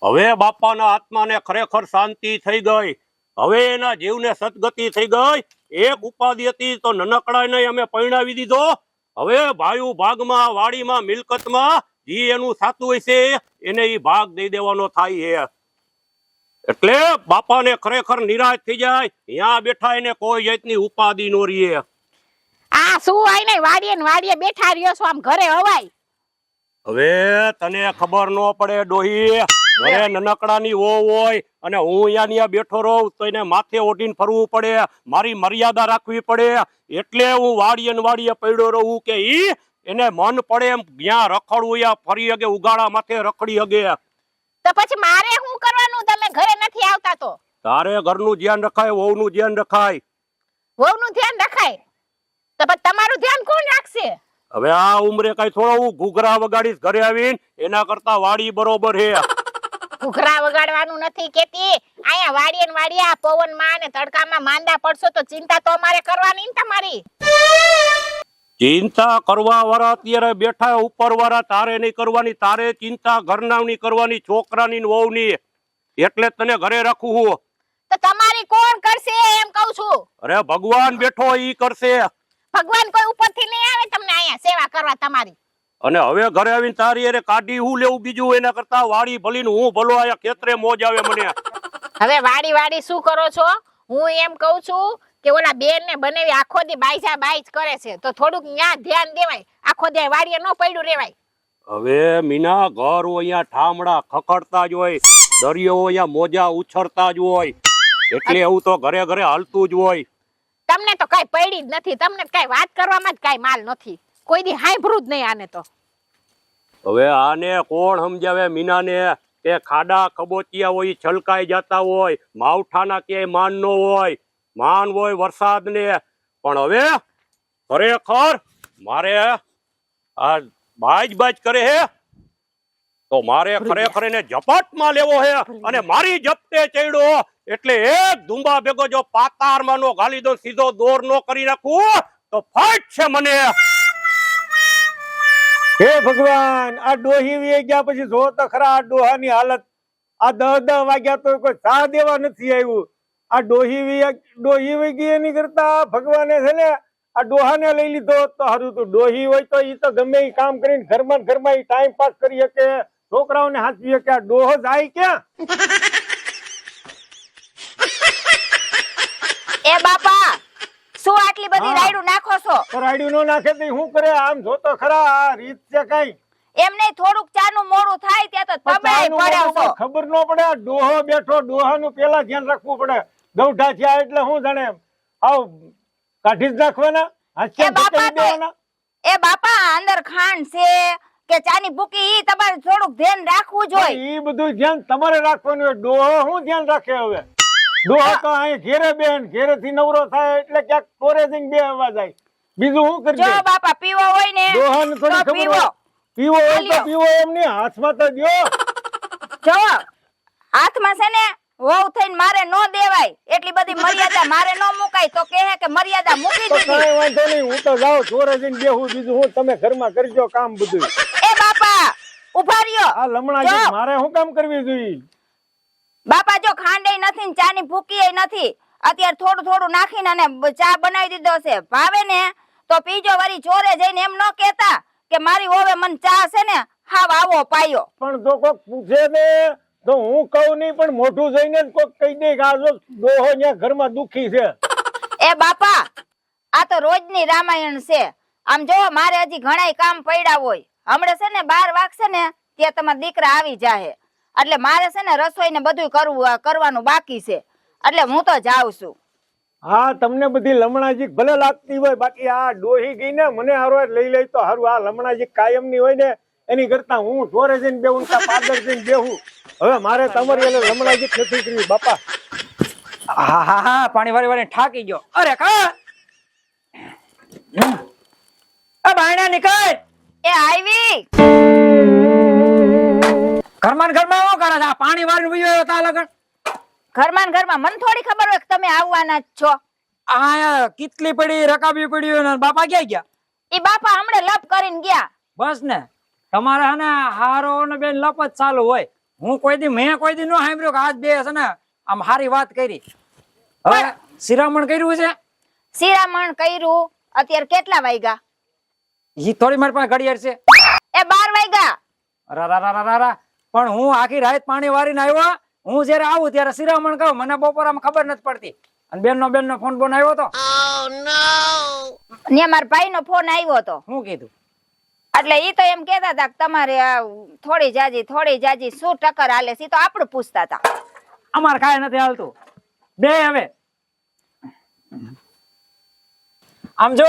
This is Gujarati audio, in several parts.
હવે બાપાના આત્માને ખરેખર શાંતિ થઈ ગઈ. હવે એના જીવને સદગતિ થઈ ગઈ. એક ઉપાધિ હતી તો નનકડાને અમે પરણાવી દીધો. હવે ભાઈ ભાગમાં વાડીમાં મિલકતમાં જે એનું સાતું હોય છે એને ઈ ભાગ દઈ દેવાનો થાય છે. એટલે બાપાને ખરેખર નિરાશ થઈ જાય. અહીંયા બેઠા એને કોઈ જાતની ઉપાધિ નો રહીએ. આ શું આઈ ને વાડીએ બેઠા રહ્યો છો, આમ ઘરે હવાય. હવે તને ખબર ન પડે ડોહી, ઘરે નનકડાની વો હોય અને હું અહીંયા બેઠો રહું તો એને માથે ઓઢીને ફરવું પડે, મારી મર્યાદા રાખવી પડે. એટલે હું વાડીએ પડ્યો રહું કે ઈ એને મન પડે એમ જ્યાં રખડવું યા ફરી હગે, ઉગાડા માથે રખડી હગે. તો પછી મારે શું કરવાનું? તમે ઘરે નથી આવતા તો તારે ઘરનું ધ્યાન રખાય, વહુનું ધ્યાન રખાય. વહુનું ધ્યાન રખાય તો પછી તમારું ધ્યાન કોણ રાખશે? હવે આ ઉંમરે કઈ થોડો હું ઘૂઘરા વગાડીશ ઘરે આવીને, એના કરતા વાડી બરોબર હે. ઘૂઘરા વગાડવાનું નથી કેતી. અહીંયા વાડીએ આ પવનમાં ને તડકામાં માંદા પડશો તો ચિંતા તો અમારે કરવાની ને તમારી. ચિંતા કરવા વાળા અત્યારે બેઠા ઉપર વાળા, તારે નહીં કરવાની. તારે ચિંતા ઘરનાની કરવાની, છોકરાની ને વહુની. એટલે તને ઘરે રાખું હું. તો તમારી કોણ કરશે એમ કહું છું? અરે ભગવાન બેઠો ઈ કરશે. ભગવાન કોઈ ઉપરથી નહીં આવે તમને અહીંયા સેવા કરવા તમારી. અને હવે ઘરે આવીને તારી અરે કાઢી હું લેવું બીજું? એના કરતા વાડી ભલીને હું ભલો આયા ખેતરે મોજ આવે મને. હવે વાડી શું કરો છો? હું એમ કહું છું કે ઓલા બેન ને બનાવી આખો દી બાઈજા બાઈજ કરે છે તો થોડુંક ન્યા ધ્યાન દેવાય. આખો દી વાડીએ ન પડ્યું રેવાય. હવે મીના ઘર અહીંયા ઠામડા ખખડતા જ હોય, દરિયો અહીંયા મોજા ઉછળતા જ હોય. એટલે એવું તો ઘરે ઘરે હાલતું જ હોય. તમને તો કઈ પડી જ નથી. તમને કઈ વાત કરવામાં જ કઈ માલ નથી. કોઈ દી હાંભળું જ નહીં આને તો. હવે આને કોણ સમજાવે મીનાને કે ખાડા ખબોચિયા હોય છલકાઈ જતા હોય, માવઠાના ક્યાંય માન ન હોય. માન હોય વરસાદ ને. પણ હવે ખરેખર મારે આ બાજ કરે હે તો મારે ખરેખર એને ઝપટમાં લેવો હે. અને મારી ઝપટે ચડ્યો એટલે એક ધુંબા ભેગો જો પાતારમાં નો ગાલી દો, સીધો દોર નો કરી નાખું તો ફાટ છે મને. હે ભગવાન, આ ડોહી વી ગયા પછી જો તો ખરા આ ડોહાની હાલત. આ 10 વાગ્યા તો કોઈ ચા દેવા નથી આવ્યું. આ ડોહી વી ગઈ એની કરતા ભગવાને છે ને આ ડોહાને લઈ લીધો તો સારું. તું ડોહી હોય તો ઈ તો ગમે ઈ કામ કરીને ઘરમાં ઈ ટાઈમ પાસ કરી શકે, છોકરાઓને હાચવી શકે. આ ડોહો જાય ક્યાં? એ બાપા, શું આટલી બધી રાયડું નાખો છો? તો રાયડું નો નાખે તો શું કરે? આમ જો તો ખરા આ રીત છે કઈ. એમ નહીં, થોડુંક ચાનું મોડું થાય ત્યાં તો તમે પડ્યો છો. ખબર ન પડે. આ ડોહો બેઠો, ડોહાનું પેલા ધ્યાન રાખવું પડે. ગૌઠા થયા એટલે હું જાણે આવ કાઢી જ નાખવાના, હાથે પકડી દેવાના. એ બાપા, અંદર ખાંડ છે કે ચાની ભૂકી ઈ તમારે થોડુંક ધ્યાન રાખવું જોઈએ. ઈ બધું ધ્યાન તમારે રાખવાનું હોય. ડોહો શું ધ્યાન રાખે? હવે ડોહો તો અહીં ઘેરે બેન, ઘેરેથી નવરો થાય એટલે ક્યાંક ટોરે જઈને બેહવા જાય. બીજું શું કરજે? જો બાપા, પીવો હોય ને ડોહાને થોડી ખબર હોય. પીવો હોય તો પીવો, એમની હાથમાં તો દ્યો. જો હાથમાં છે ને વહુ થઈને મારે નો દેવાય. એટલી બધી મર્યાદા મારે નો મુકાય. તો કહે કે મર્યાદા મૂકી તો દીધી. કઈ વાંધો નહીં, હું તો જાઉં ટોરે જઈને બેહું. બીજું હું તમે ઘરમાં કરજો કામ બધું. એ બાપા ઉભા રહ્યો. આ લમણા છે, મારે શું કામ કરવી જોઈએ? બાપા જો ખાંડે નથી ને ચાની ભૂકી નથી, અત્યારે થોડું નાખીને અને ચા બનાવી દીધો છે. ભાવે ને તો પીજો. વળી ચોરે જઈને એમ ન કહેતા કે મારી હોવે મને ચા છે ને હાવ આવો પાયો. પણ જો કોક પૂછે ને તો હું કહું નહીં, પણ મોઢું જોઈને જ કોક કહી દે કે આ જો ડોહો અહીંયા ઘરમાં દુખી છે. એ બાપા, આ તો રોજની રામાયણ છે. આમ જો મારે હજી ઘણાય કામ પડ્યા હોય. હમણાં છે ને 12 વાગશે ને ત્યાં તમારા દીકરા આવી જાય. એટલે મારે છે ને રસોઈ ને બધું કરવાનું બાકી છે. એટલે હું તો જાઉં છું. હા, તમને બધી લમણાજી ભલે લાગતી હોય, બાકી આ ડોહી ગઈ ને મને હારો લઈ તો હારું. આ લમણાજી કાયમ ની હોય ને એની કરતા હું ઢોરે જઈને બેહું, પાદર જઈને બેહું. હવે મારે તમારી એને લમણાજી નથી કરવી બાપા. હા, પાણી વાળી ઠાકી ગયો. અરે કા બાયણા નીકળ. એ આવી ઘરમાં શું કરે છે? પાણી વાળી બીજો તા લગન ઘરમાં મને થોડી ખબર હોય કે તમે આવવાના જ છો. આ કેટલી પડી રકાબી પડી ને બાપા ક્યાં ગયા? એ બાપા હમણે લપ કરીને ગયા. બસ ને તમારે હે ને હારો ને બેન લપ જ ચાલુ હોય. મેં કોઈ દી નો સાંભળ્યું કે આજ બે છે ને આમ હારી વાત કરી. હવે શિરામણ કર્યું છે. શિરામણ કર્યું. અત્યારે કેટલા વાગ્યા? ઈ થોડી મારી પાસે ઘડિયાળ છે. એ 12 વાગ્યા. રા પણ હું આખી રાત પાણી વારીને આવ્યો. હું જયારે આવું ત્યારે શિરામણ કહું, મને બપોરામાં ખબર નથી પડતી. અને બેનનો ફોન આવ્યો તો. ને મારા ભાઈનો ફોન આવ્યો તો. શું કીધું? એટલે ઈ તો એમ કેતા હતા કે તમારે આ થોડી જાજી શું ટક્કર હાલે છે, ઈ તો આપણે પૂછતા હતા. અમારે કાંઈ નથી હાલતું. બે હવે આમ જો,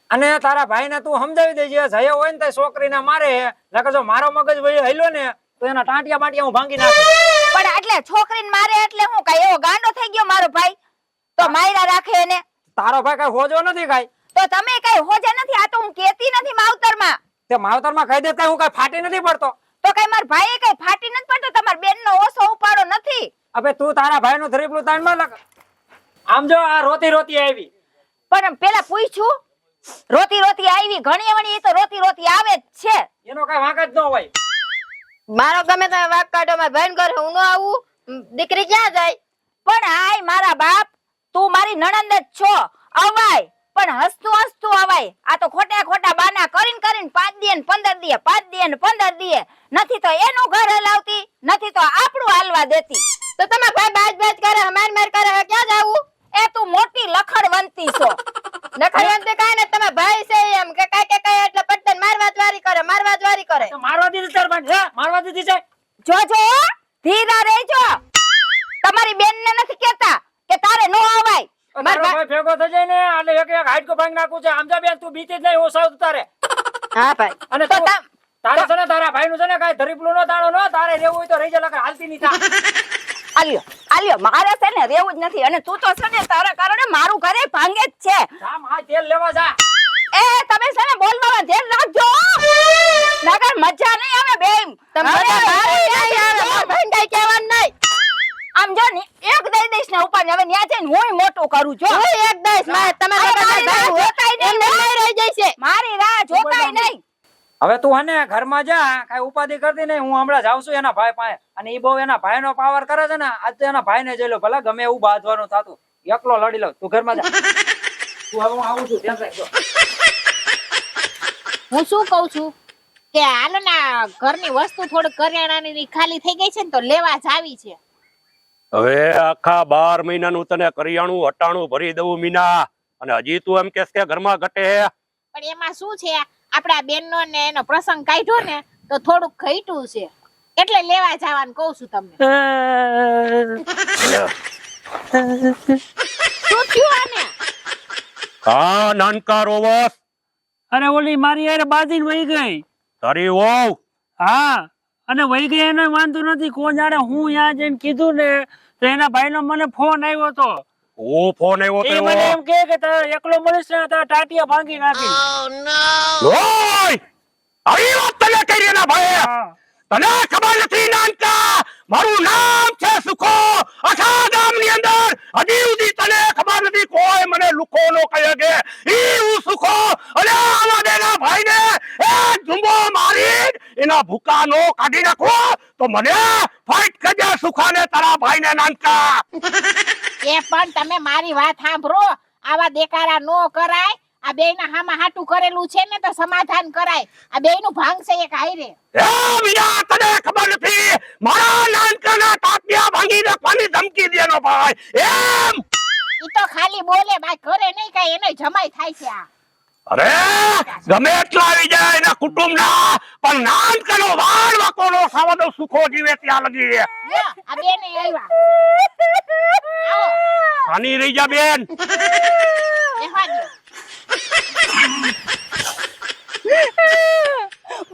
અને તારા ભાઈને તું સમજાવી દેજે, જયો હોય ને તે છોકરીને મારે. નકર જો મારો મગજ વયો હેલ્યો ને તો એના ટાંટિયા બાટિયા હું ભાંગી નાખું. પણ એટલે છોકરીને મારે એટલે હું કઈ એવો ગાંડો થઈ ગયો મારો ભાઈ? તો માયરા રાખે એને. તારો ભાઈ કઈ હોજો નથી કાઈ. તો તમે કઈ હોજે નથી. આ તો હું કેતી નથી માવતરમાં. તે માવતરમાં કહી દે કઈ હું કઈ ફાટી નથી પડતો. તો કઈ મારા ભાઈએ કઈ ફાટી નથી પડતો. તમારા બેનનો ઓછો ઉપાડો નથી. હવે તું તારા ભાઈનું ધરીપલું તાણમાં લખ. આમ જો આ રોતી આવી. પણ પેલા પૂછ્યું, રોતી આવી ઘણી વણી, એ તો રોતી આવે જ છે. એનો કઈ વાંક જ ન હોય. મારો ગમે તમે વાક કાઢો, મારા ભાઈ ઘરે હું ન આવું. દીકરી ક્યાં જાય? પણ આય મારા બાપ, તું મારી નણંદ જ છો. અવાય પણ હસતું અવાય. આ તો ખોટા બાના કરીને 5 દી ને 15 દી, 5 દી ને 15 દી. નથી તો એનું ઘર હલાવતી, નથી તો આપણું હાલવા દેતી. તો તમારા ભાઈ બાજ કરે, માર કરે, હવે ક્યાં જાવું? એ તું મોટી લખડવંતી છો. લખડવંતી કાઈ ને તમારા ભાઈ છે એમ કે કાઈ એટલે પટ્ટન મારવા જ વારી કરે. તો મારવા દીધી તાર ભાઈ, મારવા દીધી છે. જોજો ધીરા રહેજો. તમારી બેનને નથી કહેતા કે તારે નો આવાય. મારો ભાઈ ભેગો થઈ જાય ને એટલે એક હાઈટકો ભાંગી નાખું છે. આમ જા બેન, તું બીતી જ નહીં, હું સાવ તારે. હા ભાઈ. અને તો તારે છે ને તારા ભાઈનું છે ને કાઈ ધરીપલું નો તાણો નો. તારે રહેવું હોય તો રહી જા, લખર હાલતી નહીં થા. આલ્યો મારે છે ને રહેવું જ નથી. અને તું તો છે ને તારા કારણે મારું ઘરે ભાંગે જ છે. જામ આ તેલ લેવા જા. એ તમે છે ને બોલવામાં ધ્યાન રાખજો. નગર મજા નહીં આવે બેમ. તમારે ભાઈ કહેવાનું નહીં. આમ જો ને એક દઈ દઈશ ને ઉપર હવે ન્યા જઈને હું મોટું કરું છું. હું એક દઈશ મારે તમારે જોકાઈ નહીં રહી જશે. મારી રાહ જોકાઈ નહીં. હવે તું હને ઘરમાં જા, કઈ ઉપાધિ કરતી નહીં. હું હમણાં જાઉં છું એના ભાઈ પાસે. અને ઈ બહુ એના ભાઈનો પાવર કરે છે ને. આજ તો એના ભાઈને જોઈ લો, ભલે ગમે એવું બાંધવાનું થતું, એકલો લડી લો. તું ઘરમાં જા. તું હવે હું આવું છું, ધ્યાન રાખજો. હું શું કઉ છું કે હાલો ના ઘરની વસ્તુ થોડું કરિયાણાની ખાલી થઈ ગઈ છે ને તો લેવા જ આવી છે. હવે આખા 12 મહિનાનું તને કરિયાણું હટાણું ભરી દઉં મીના, અને હજી તું એમ કેસ કે ઘરમાં ઘટે. પણ એમાં શું છે, આપડા બેનનો ને એનો પ્રસંગ કાઢ્યો ને તો થોડુંક ઘટ્યું છે, એટલે લેવા જવાનું કઉ છું તમને. શું થયું આને? હા નાનકા રોવસ. અરે ઓલી મારી યાર બાજીને વહી ગઈ. તારી વહુ? હા, અને વહી ગઈ એનો વાંધો નથી. કોણ જાણે હું ત્યાં જઈને કીધું ને તો એના ભાઈનો મને ફોન આવ્યો હતો. ઓ ફોન આવ્યો એ મને એમ કે તારે એકલો મળીશ ને તારા ટાટિયા ભાંગી નાખી. ઓય આવી વાત તને કરી એના ભાઈ? તને ખબર નથી નાનકા, મારું નામ છે સુખો. આખા ગામની અંદર હજી સુધી તને ખબર નથી, કોઈ મને લુખો નો કહે કે ઈ હું સુખો. અને આવા દેના ભાઈને એક ઝુંબો મારી એના ભૂકા નો કાઢી નાખો તો મને ફાઇટ કરજે સુખાને તારા ભાઈને નાનકા. એ પણ તમે મારી વાત સાંભળો, આવા દેકારા નો કરાય. આ બેયના હામાં હાટું કરેલું છે ને તો સમાધાન કરાય. આ બેયનું ભાંગશે એક હાઈરે. એ મીરા, તને ખબર નથી, મારા નાનકાના ટાટિયા ભાંગી નાખવાની ધમકી દેનો ભાઈ. એમ ઈ તો ખાલી બોલે, બાય કરે નહીં કાઈ. એને જમાઈ થાય છે આ. અરે ગમે એટલા આવી જાય એના કુટુંબના, પણ નાનકાનો વાળ વાકોનો સાવડો સુખો જીવે ત્યાં લગી. લ્યો, આ બેને આવ્યા. આવો, આની રહી જા બેન. બેહવા દ્યો.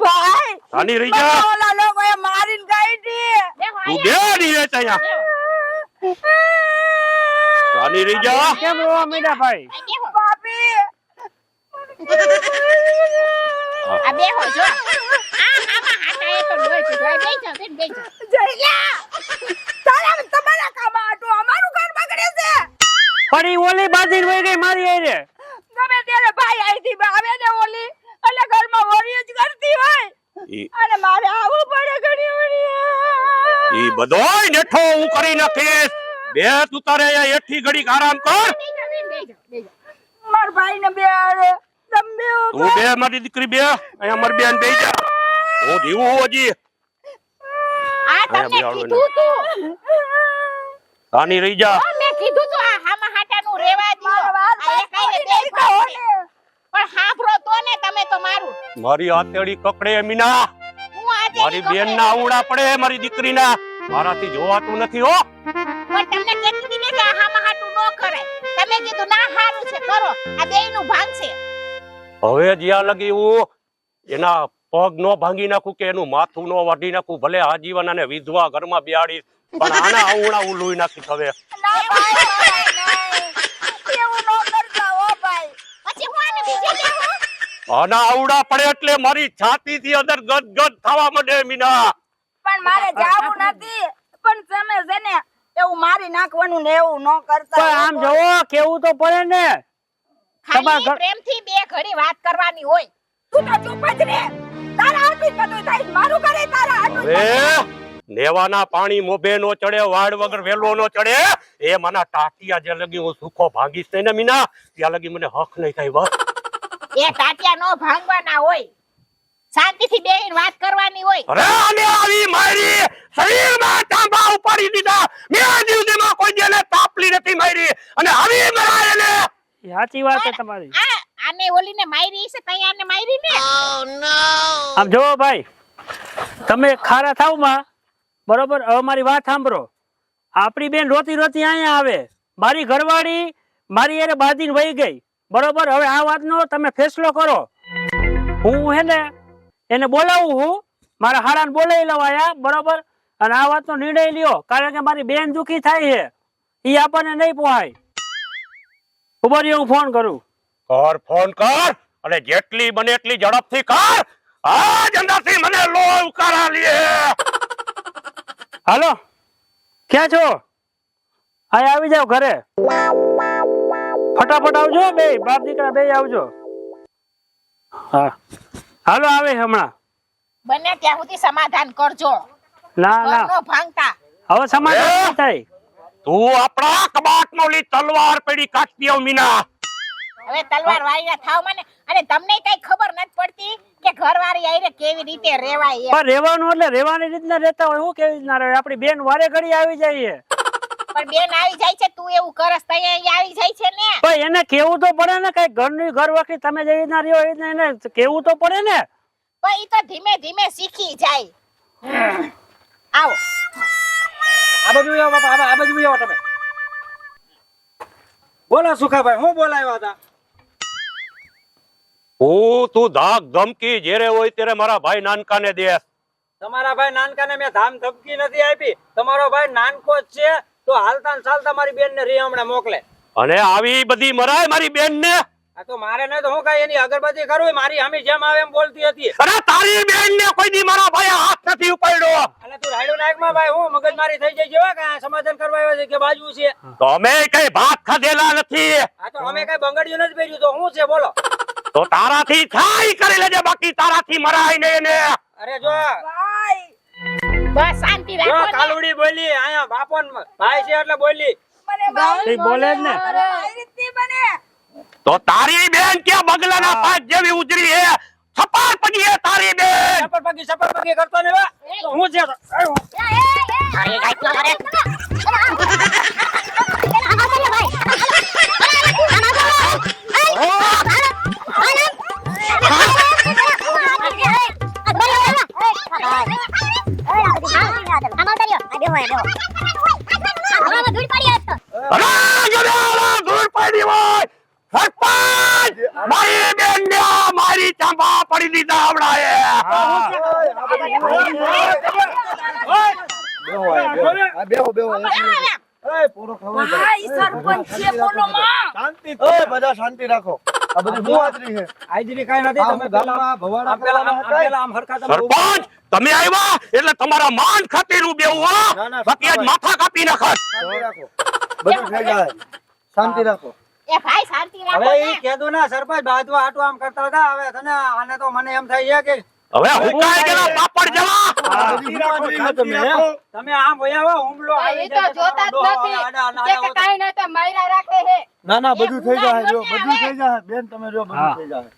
ભાઈ આની રહી જા. ઓલા લોકોએ મારીને કાઢી. બેહો તું આયા. બે નહીં અહીંયા. બેહો. આની રહી જા. કેમ રોવા મીઠા ભાઈ? આ બેહો. બાપી આ બેહો જો. આમાં હાટા એ તો લોહી પીધું. આ બેહી જાઓ, બેન બેહી જાઓ. જઈલા તારા તમારા કામ આટો અમારું ઘર બગડે છે. પણ ઈ ઓલી બાજીને વહી ગઈ મારી હારે. ગમે ત્યારે ભાઈ આઈથી આવે ને ઓલી એટલે ઘરમાં વળી જ કરતી હોય. ઈ અને મારે આવવું પડે ઘણી વળી. ઈ બધોય નેઠો હું કરી નાખીશ. બે તું તારે અહીંયા હેઠી ઘડીક આરામ કર. માર ભાઈ ને બે આરે તમે તું બે મારી દીકરી બે અહીંયા મારી બેન બેહી જા. હું જીવું હું હજી. આ તમને કીધું તું આની રહી જા. મેં કીધું તું આ હામા હાટાનું રેવા દ્યો આ એકાઈને બે ભાઈ છે. પણ હાંભળો તો ને તમે તો મારું મારી આતેડી કકડે મીના. હું આજે મારી બેન ના આવડા પડે મારી દીકરીના. મારાથી જોવાતું નથી હો. પણ તમને કહેતી હતી ને કે આ હામા હાટું ન કરાય. તમે કીધું ના હારું છે કરો આ બેયનું ભાંગશે. હવે જ્યાં લગી હું એના પગ નો ભાંગી નાખું કે એનું માથું નો વાઢી નાખું ભલે આજીવન અને વિધવા ઘરમાં બેહાડીશ પણ આના આવડા હું લોહી નાખીશ હવે. ના ભાઈ એવું ન કરતા હો ભાઈ. પછી હું આને બીજે લેવું આના આવડા પડે એટલે મારી છાતી થી અંદર ગદ ગદ થવા માંડે મીના. પણ મારે જાવું નથી પણ તમે છે ને એવું મારી નાખવાનું ને એવું ન કરતા પણ આમ જોવો કેવું તો પડે ને. ખાલી પ્રેમથી બે ઘડી વાત કરવાની હોય. તું તો ચૂપ જ રહે. તારા હાથથી બધું થાય મારું કરે તારા હાથું હવે નેવાના પાણી મોભે નો ચડે વાડ વગર વેલો નો ચડે એ મના ટાટિયા જે લગી હું સુખો ભાંગીશ ને મીના ત્યાં લગી મને હક નહીં થાય બસ. એ ટાટિયા નો ભાંગવાના હોય. શાંતિથી બેહીને વાત કરવાની હોય. અરે આને આવી મારી શરીરમાં તાંબા ઉપાડી દીધા. મેં દિવસમાં કોઈ જેને તાપલી નથી મારી અને આવી મરાય ને. સાચી વાત છે તમારી. આને ઓલીને મારી છે તઈ આને મારી ને. આમ જોવો ભાઈ તમે ખારા થાવ માં બરોબર. હવે મારી વાત સાંભળો. આપણી બેન રોતી રોતી અહીંયા આવે. મારી ઘરવાળી મારી એને બાંધીને વહી ગઈ બરોબર. હવે આ વાતનો તમે ફેસલો કરો. હું હે ને એને બોલાવું હું મારા હારાને બોલાવી લવાયા બરોબર. અને આ વાતનો નિર્ણય લ્યો કારણ કે મારી બેન દુખી થાય છે ઈ આપણને નહીં પોહાય. ઉભો રહ્યો હું ફોન કરું. કર ફોન કર અને જેટલી બને એટલી ઝડપથી કર. આજ અંદરથી મને લોહી ઉકાળા લે. હાલો ક્યાં છો? અહીં આવી જાવ ઘરે. ફટાફટ આવજો બે બાપ દીકરા બે આવજો. હા હાલો આવે હમણાં. બને ત્યાં સુધી સમાધાન કરજો. ના ના ઘરનો ભાંગતા. હવે સમાધાન નહીં થાય. તું આપણા કબાટનો લી તલવાર પડી કાઢતી આવ મીના. હવે તલવાર વાળીના થાવ મને અને તમને કઈ ખબર નથી પડતી કે ઘરવાળી આઈને કેવી રીતે રેવાય એમ. પણ રહેવાનું એટલે રહેવાની રીતના રહેતા હોય. હું કેવી રીતના રહે? આપણી બેન વારે ઘડી આવી જાય છે. પણ બેન આવી જાય છે તું એવું કરસ તઈ અહીં આવી જાય છે ને. પણ એને કેવું તો પડે ને કઈ ઘરની ઘર વખરી તમે જે રીતના રહ્યો એ રીતના એને કેવું તો પડે ને. પણ ઈ તો ધીમે ધીમે શીખી જાય. આવો આ બાજુ આવો બાપા આ બાજુ આવો તમે. બોલો સુખાભાઈ હું બોલાવ્યા હતા? હું તું ધાક ધમકી જેરે હોય ત્યારે મારા ભાઈ નાનકાને દે. તમારા ભાઈ નાનકાને મેં ધામ ધમકી નથી આપી. તમારો ભાઈ નાનકો જ છે તો હાલતા ને ચાલતા મારી બેન ને રી હમણાં મોકલે. અને આવી બધી મરાય મારી બેન ને. આ તો મારે નહીં તો હું કઈ એની અગરબત્તી કરું મારી હામી જેમ આવે એમ બોલતી હતી. અરે તારી બેન ને કોઈ દી મારા ભાઈ હાથ નથી ઉપાડ્યો. અને તું રાયડું નાયકમાં ભાઈ હું મગજમારી થઈ જાય જેવા કે સમાધાન કરવા આવ્યો છે કે બાજુ છે. તો અમે કઈ ભાત ખાધેલા નથી. આ તો અમે કઈ બંગડીયું નથી પહેર્યું તો શું છે બોલો. તો તારાથી થાય કરી લેજે બાકી તારાથી મરાય નહીં ને. અરે જો બસ શાંતિ જો રાખો ને. કાલુડી બોલી આયા બાપન ભાઈ છે એટલે બોલી. એ બોલે જ ને. તો તારી બેન કે બગલાના પાક જેવી ઉજરી હે. છપાર પડી હે તારી બેન. સપર પગી કરતો ને વા. તો હું છે અરે ગધેડા ધૂળ પડી હોય. સરપંચ મારી બેન ને મારી ચાંપા પડી દીધા હમણાં શાંતિ રાખો. આ બધી મુઆદરી છે. આઈજી કઈ નથી તમે ગામમાં ભવાડા પેલા આમ હરખા તમે સરપંચ તમે આવ્યા એટલે તમારા માન ખાતેરું બેવું હા. બાકી આજ માથા કાપી નાખત. શાંતિ રાખો. બધું થઈ જાય. શાંતિ રાખો. એ ભાઈ શાંતિ રાખો હવે ને. ઈ કીધું ના સરપંચ બાજવા હાટુ આમ કરતા હતા. હવે તને આને તો મને એમ થાય છે કે હવે હુકાઈ ગયેલા પાપડ જેવા શાંતિ રાખો, શાંતિ રાખો. તમે આમ વયા આવો, હુમલો આવી એ તો જાય, જોતા જ ડોહા નથી આડા આડા કે આડા કાંઈ નહીં તો માયરા રાખે છે ના ના બધું થઈ જાય જો હુમલા બધું નથી થઈ જાય બેન તમે જો બધું હા. થઈ જાય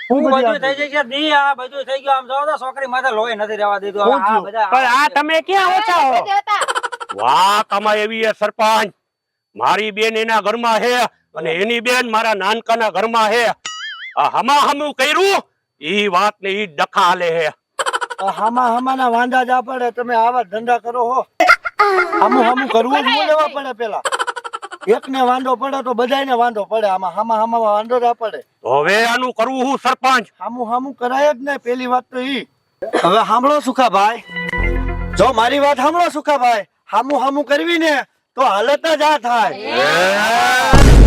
હું બધી બધું આ થઈ જાય છે દી આ બધું થઈ ગયું આમ જોવો તો છોકરી માથે લોહી નથી રહેવા દીધું હવે આ બધા પણ આ તમે ક્યાં ઓછા હો નથી હોતા. વાત આમાં એવી છે સરપંચ, મારી બેન એના ઘરમાં છે અને એની બેન મારા નાનકાના ઘરમાં છે. આ હમાહમું કર્યું ઈ વાત ને ઈ ડખા હાલે છે. હામાના વાંધા જ આ પડે તમે આવા ધંધા કરો હો હામું કરવું જ ન લેવા પડે પેલા એકને વાંધો પડે તો બધાયને વાંધો પડે આમાં હામા વાંધો જ આ પડે તો હવે આનું કરવું હું સરપંચ? હામું કરાય જ ને પેલી વાત તો ઈ હવે સાંભળો સુખાભાઈ, જો મારી વાત સાંભળો સુખાભાઈ, હામું કરવી ને તો હાલત જ આ થાય.